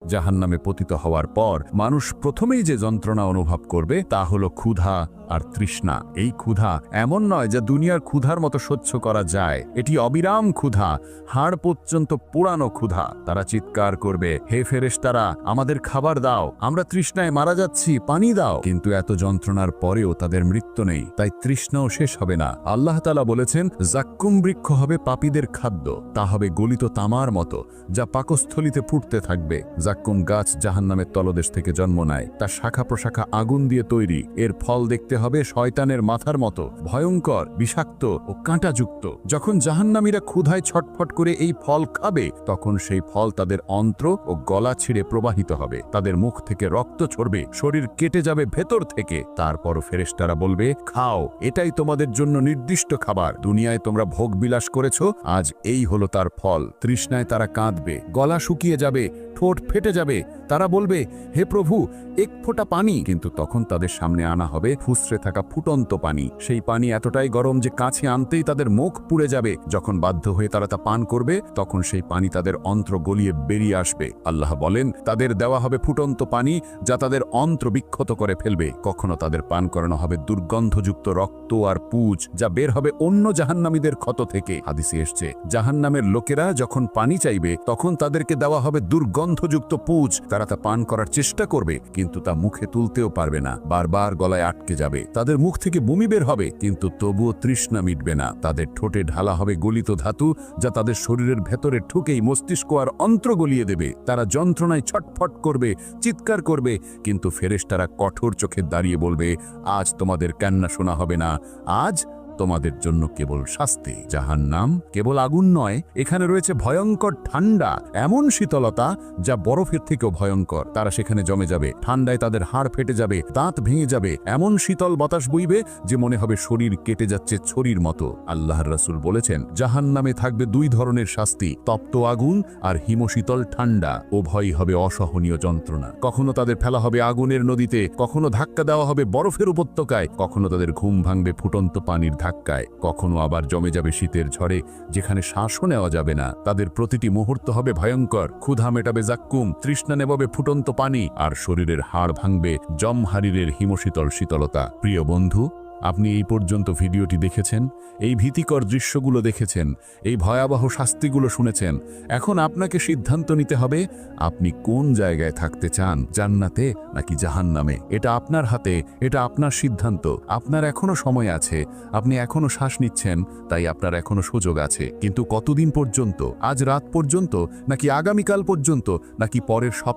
জাহান্নামে পতিত হওয়ার পর মানুষ প্রথমেই যে যন্ত্রণা অনুভব করবে তা হলো ক্ষুধা আর তৃষ্ণা। এই ক্ষুধা এমন নয় যা দুনিয়ার ক্ষুধার মতো সহ্য করা যায়, এটি অবিরাম ক্ষুধা, হাড় পর্যন্ত পোড়ানো ক্ষুধা। তারা চিৎকার করবে, হে ফেরেশতারা, আমাদের খাবার দাও, আমরা তৃষ্ণায় মারা যাচ্ছি, পানি দাও। কিন্তু এত যন্ত্রণার পরেও তাদের মৃত্যু নেই, তাই তৃষ্ণাও শেষ হবে না। আল্লাহ তাআলা বলেছেন, জাক্কুম বৃক্ষ হবে পাপীদের খাদ্য, তা হবে গলিত তামার মতো, যা পাকস্থলিতে ফুটতে থাকবে। জাক্কুম গাছ জাহান্নামের তলদেশ থেকে জন্ম নেয়, তার শাখা প্রশাখা আগুন দিয়ে তৈরি। এর ফল দেখতে হবে শয়তানের মাথার মতো, ভয়ঙ্কর, বিষাক্ত ও কাঁটাযুক্ত। যখন জাহান্নামীরা ক্ষুধায় ছটফট করে এই ফল খাবে, তখন সেই ফল তাদের অন্ত্র ও গলা ছিঁড়ে প্রবাহিত হবে, তাদের মুখ থেকে রক্ত ঝরবে, শরীর কেটে যাবে ভেতর থেকে। তারপরও ফেরেশতারা বলবে, খাও, এটাই তোমাদের জন্য নির্দিষ্ট খাবার। দুনিয়ায় তোমরা ভোগ বিলাস করেছ, আজ এই হলো তার ফল। তৃষ্ণায় তারা কাঁদবে, গলা শুকিয়ে যাবে, ঠোঁট ফেটে যাবে। তারা বলবে, হে প্রভু, এক ফোঁটা পানি। কিন্তু তখন তাদের সামনে আনা হবে ফুসরে থাকা ফুটন্ত পানি। সেই পানি এতটাই গরম যে কাছে আনতেই তাদের মুখ পুড়ে যাবে। যখন বাধ্য হয়ে তারা তা পান করবে, তখন সেই পানি তাদের অন্ত্র গলিয়ে বেরিয়ে আসবে। আল্লাহ বলেন, তাদের দেওয়া হবে ফুটন্ত পানি, যা তাদের অন্ত্র বিক্ষত করে ফেলবে। কখনো তাদের পান করানো হবে দুর্গন্ধযুক্ত রক্ত আর পুজ, যা বের হবে অন্য জাহান্নামীদের ক্ষত থেকে। হাদিসে এসছে, জাহান্নামের লোকেরা যখন পানি চাইবে, তখন তাদেরকে দেওয়া হবে দুর্গন্ধযুক্ত পুজ। তারা তা পান করার চেষ্টা করবে, কিন্তু তা মুখে তুলতেও পারবে না, বারবার গলায় আটকে যাবে। তাদের মুখ থেকে বমি বের হবে, কিন্তু তবুও তৃষ্ণা মিটবে না। তাদের ঠোঁটে ঢালা হবে গলিত ধাতু, যা তাদের শরীরের ভেতরে ঠুকেই মস্তিষ্ক আর অন্ত্র গলিয়ে দেবে। তারা যন্ত্রণায় ছটফট করবে, চিৎকার করবে, কিন্তু ফেরেশতারা কঠোর চোখে দাঁড়িয়ে বলবে, আজ তোমাদের কান্না শোনা হবে না, আজ তোমাদের জন্য কেবল শাস্তি। জাহান্নাম কেবল আগুন নয়, এখানে রয়েছে ভয়ঙ্কর ঠান্ডা, এমন শীতলতা যা বরফের থেকেও ভয়ঙ্কর। তারা সেখানে জমে যাবে, ঠান্ডায় তাদের হাড় ফেটে যাবে, দাঁত ভেঙে যাবে, এমন শীতল বাতাস বইবে যে মনে হবে শরীর কেটে যাচ্ছে ছড়ির মতো। আল্লাহর রাসূল বলেছেন, জাহান্নামে থাকবে দুই ধরনের শাস্তি, তপ্ত আগুন আর হিমশীতল ঠান্ডা। উভয়ই হবে অসহনীয় যন্ত্রণা। কখনো তাদের ফেলা হবে আগুনের নদীতে, কখনো ধাক্কা দেওয়া হবে বরফের উপত্যকায়, কখনো তাদের ঘুম ভাঙবে ফুটন্ত পানির ধাক্কায়, কখনো আবার জমে যাবে শীতের ঝড়ে, যেখানে শ্বাসও নেওয়া যাবে না। তাদের প্রতিটি মুহূর্ত হবে ভয়ঙ্কর। ক্ষুধা মেটাবে জাক্কুম, তৃষ্ণা নেবাবে ফুটন্ত পানি, আর শরীরের হাড় ভাঙবে জমহারিরের হিমশীতল শীতলতা। প্রিয় বন্ধু, আপনি এই পর্যন্ত ভিডিওটি দেখেছেন, এই ভীতিকর দৃশ্যগুলো দেখেছেন, এই ভয়াবহ শাস্তিগুলো শুনেছেন। এখন আপনাকে সিদ্ধান্ত নিতে হবে, আপনি কোন জায়গায় থাকতে চান, জান্নাতে নাকি জাহান্নামে। এটা আপনার হাতে, এটা আপনার সিদ্ধান্ত। আপনার এখনো সময় আছে, আপনি এখনো শ্বাস নিচ্ছেন, তাই আপনার এখনো সুযোগ আছে। কিন্তু কতদিন পর্যন্ত? আজ রাত পর্যন্ত, নাকি আগামীকাল পর্যন্ত, নাকি পরের সপ্তাহ